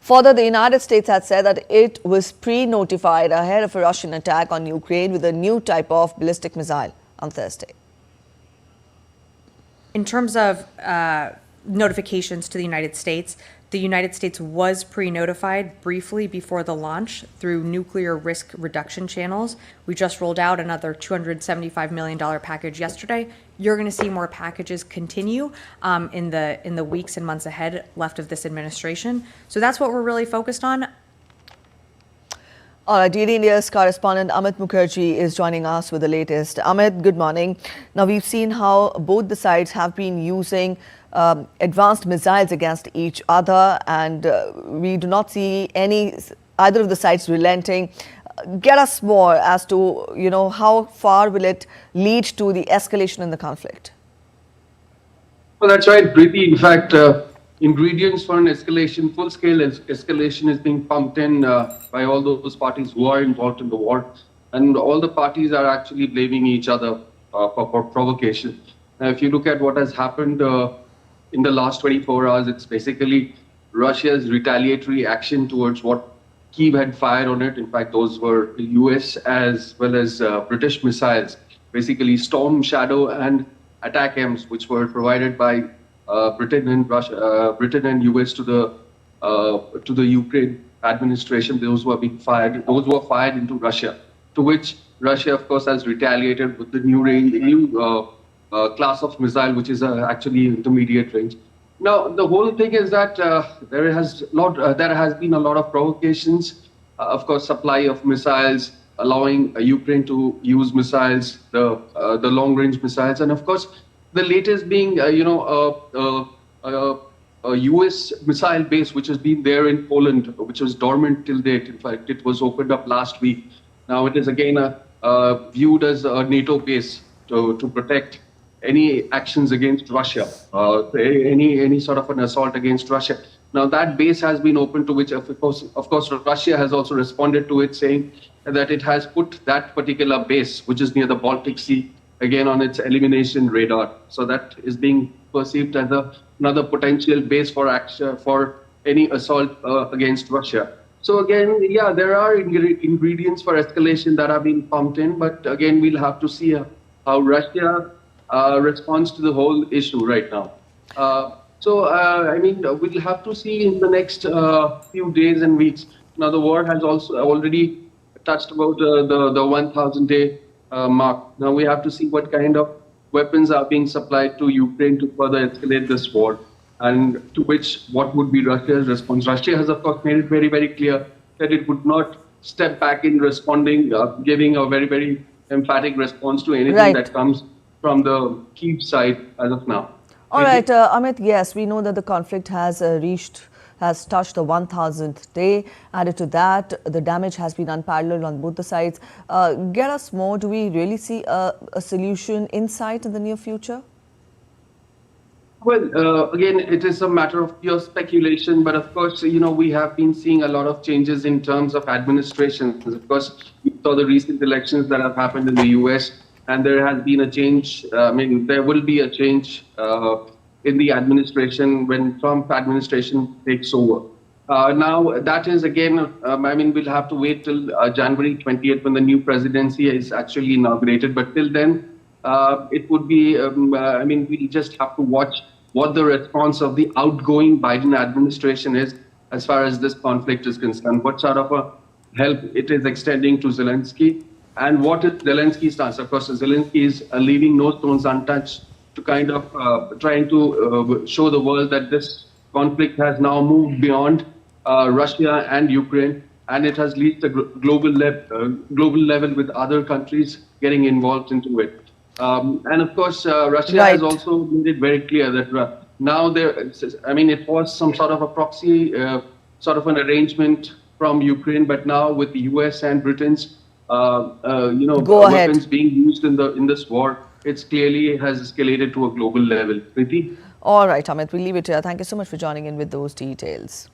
Further, the United States had said that it was pre-notified ahead of a Russian attack on Ukraine with a new type of ballistic missile on Thursday. In terms of notifications to the United States was pre-notified briefly before the launch through nuclear risk reduction channels. We just rolled out another $275 million package yesterday. You're going to see more packages continue in the weeks and months ahead left of this administration. So that's what we're really focused on. All right, DD India's correspondent Amit Mukherjee is joining us with the latest. Amit, good morning. Now, we've seen how both the sides have been using advanced missiles against each other, and we do not see either of the sides relenting. Get us more as to, how far will it lead to the escalation in the conflict? Well, that's right, Preeti. In fact, ingredients for an escalation, full-scale escalation is being pumped in by all those parties who are involved in the war. And all the parties are actually blaming each other for provocation. Now, if you look at what has happened in the last 24 hours, it's basically Russia's retaliatory action towards what Kyiv had fired on it. In fact, those were U.S. as well as British missiles, basically Storm Shadow and ATACMS, which were provided by Britain and U.S. to the Ukraine administration. Those were being fired. Those were fired into Russia, to which Russia, of course, has retaliated with the new class of missile, which is actually intermediate range. Now, the whole thing is that there has been a lot of provocations. Of course, supply of missiles, allowing Ukraine to use missiles, the long-range missiles, and of course, the latest being, a U.S. missile base, which has been there in Poland, which was dormant till date. In fact, it was opened up last week. Now it is again viewed as a NATO base to protect any actions against Russia, any sort of an assault against Russia. Now that base has been opened, to which, of course, Russia has also responded to it, saying that it has put that particular base, which is near the Baltic Sea, again on its elimination radar. So that is being perceived as another potential base for action for any assault against Russia. So again, yeah, there are ingredients for escalation that are being pumped in, but again, we'll have to see how Russia responds to the whole issue right now. I mean, we'll have to see in the next few days and weeks. Now, the war has also already touched about the 1,000-day mark. Now, we have to see what kind of weapons are being supplied to Ukraine to further escalate this war, and to which, what would be Russia's response. Russia has, of course, made it very, very clear that it would not step back in responding, giving a very, very emphatic response to anything that comes from the Kyiv side as of now. All right, Amit, yes, we know that the conflict has touched the 1,000th day. Added to that, the damage has been unparalleled on both the sides. Get us more. Do we really see a solution in sight in the near future? Well, again, it is a matter of pure speculation, but of course, we have been seeing a lot of changes in terms of administration. Of course, we saw the recent elections that have happened in the U.S., and there has been a change. I mean, there will be a change in the administration when Trump administration takes over. Now, that is again, I mean, we'll have to wait till January 20th when the new presidency is actually inaugurated. But till then, it would be, I mean, we just have to watch what the response of the outgoing Biden administration is as far as this conflict is concerned, what sort of a help it is extending to Zelensky, and what is Zelensky's stance. Of course, Zelensky is leaving no stones untouched to kind of trying to show the world that this conflict has now moved beyond Russia and Ukraine, and it has reached a global level with other countries getting involved into it. And of course, Russia has also made it very clear that now I mean, it was some sort of a proxy, sort of an arrangement from Ukraine, but now with the U.S. and Britain's, weapons being used in this war, it's clearly has escalated to a global level. Preeti? All right, Amit, we'll leave it here. Thank you so much for joining in with those details.